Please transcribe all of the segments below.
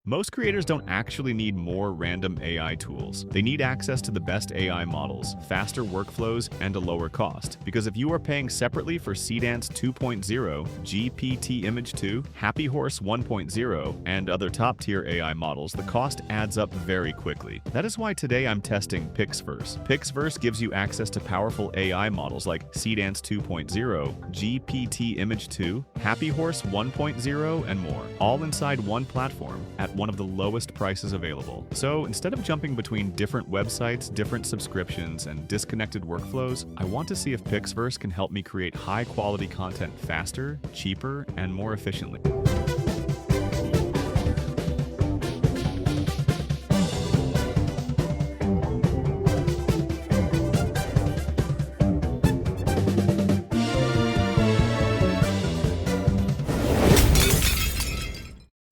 Most creators don't actually need more random AI tools. They need access to the best AI models, faster workflows, and a lower cost. Because if you are paying separately for Seedance 2.0, GPT Image 2, Happy Horse 1.0, and other top-tier AI models, the cost adds up very quickly. That is why today I'm testing Pixverse. Pixverse gives you access to powerful AI models like Seedance 2.0, GPT Image 2, Happy Horse 1.0, and more, all inside one platform at one of the lowest prices available. So instead of jumping between different websites, different subscriptions, and disconnected workflows, I want to see if Pixverse can help me create high-quality content faster, cheaper, and more efficiently.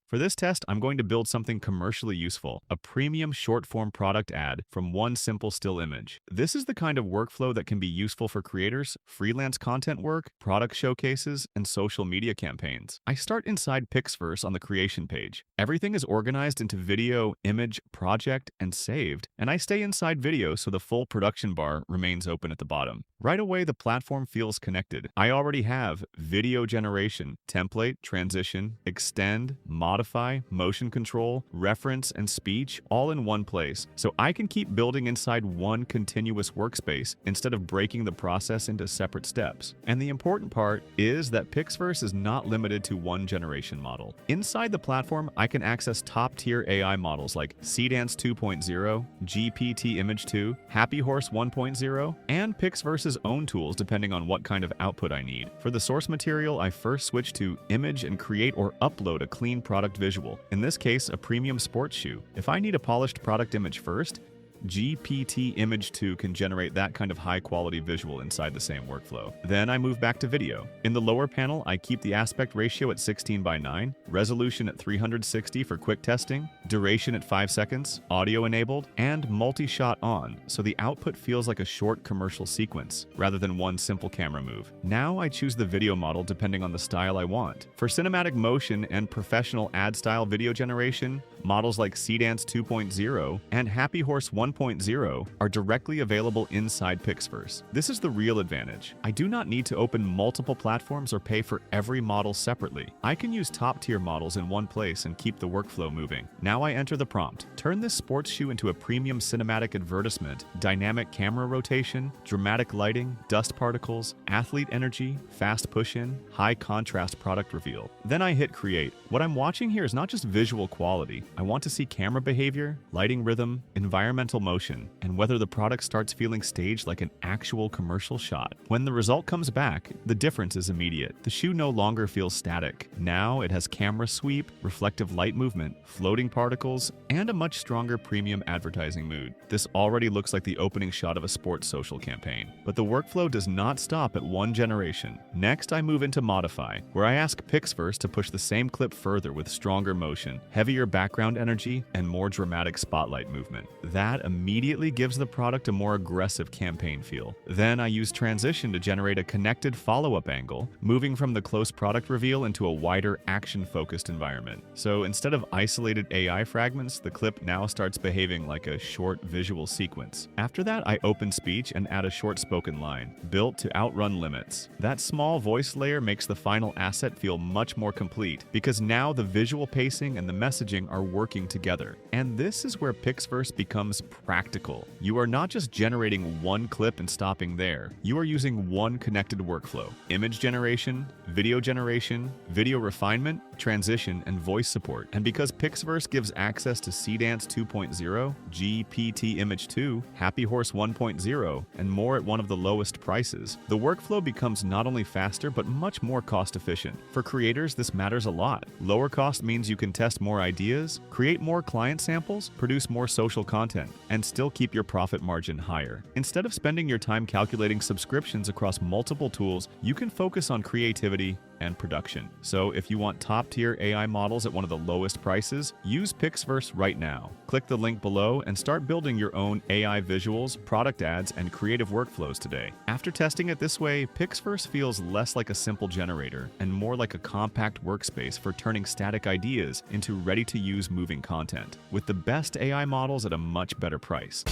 For this test, I'm going to build something commercially useful, a premium short-form product ad from one simple still image. This is the kind of workflow that can be useful for creators, freelance content work, product showcases, and social media campaigns. I start inside Pixverse on the creation page. Everything is organized into video, image, project, and saved, and I stay inside video so the full production bar remains open at the bottom. Right away, the platform feels connected. I already have video generation, template, transition, extend, modify, motion control, reference, and speech all in one place, so I can keep building inside one continuous workspace instead of breaking the process into separate steps. And the important part is that Pixverse is not limited to one generation model. Inside the platform, I can access top-tier AI models like Seedance 2.0, GPT Image 2, Happy Horse 1.0, and Pixverse's own tools depending on what kind of output I need. For the source material, I first switch to image and create or upload a clean product visual, in this case a premium sports shoe. If I need a polished product image first, GPT Image 2 can generate that kind of high-quality visual inside the same workflow. Then I move back to video. In the lower panel, I keep the aspect ratio at 16:9, resolution at 360 for quick testing, duration at 5 seconds, audio enabled, and multi-shot on, so the output feels like a short commercial sequence, rather than one simple camera move. Now I choose the video model depending on the style I want. For cinematic motion and professional ad-style video generation, models like Seedance 2.0 and Happy Horse 1.0 are directly available inside Pixverse. This is the real advantage. I do not need to open multiple platforms or pay for every model separately. I can use top-tier models in one place and keep the workflow moving. Now I enter the prompt. Turn this sports shoe into a premium cinematic advertisement, dynamic camera rotation, dramatic lighting, dust particles, athlete energy, fast push-in, high contrast product reveal. Then I hit create. What I'm watching here is not just visual quality. I want to see camera behavior, lighting rhythm, environmental motion, and whether the product starts feeling staged like an actual commercial shot. When the result comes back, the difference is immediate. The shoe no longer feels static. Now it has camera sweep, reflective light movement, floating particles, and a much stronger premium advertising mood. This already looks like the opening shot of a sports social campaign. But the workflow does not stop at one generation. Next, I move into modify, where I ask Pixverse to push the same clip further with stronger motion, heavier background energy, and more dramatic spotlight movement. That immediately gives the product a more aggressive campaign feel. Then I use transition to generate a connected follow-up angle, moving from the close product reveal into a wider action-focused environment. So instead of isolated AI fragments, the clip now starts behaving like a short visual sequence. After that, I open speech and add a short spoken line, built to outrun limits. That small voice layer makes the final asset feel much more complete, because now the visual pacing and the messaging are working together. And this is where Pixverse becomes practical. You are not just generating one clip and stopping there. You are using one connected workflow: image generation, video refinement, transition, and voice support. And because Pixverse gives access to Seedance 2.0, GPT Image 2, Happy Horse 1.0, and more at one of the lowest prices, the workflow becomes not only faster but much more cost efficient. For creators, this matters a lot. Lower cost means you can test more ideas, create more client samples, produce more social content, and still keep your profit margin higher. Instead of spending your time calculating subscriptions across multiple tools, you can focus on creativity, and production. So if you want top-tier AI models at one of the lowest prices, use Pixverse right now. Click the link below and start building your own AI visuals, product ads, and creative workflows today. After testing it this way, Pixverse feels less like a simple generator and more like a compact workspace for turning static ideas into ready-to-use moving content, with the best AI models at a much better price.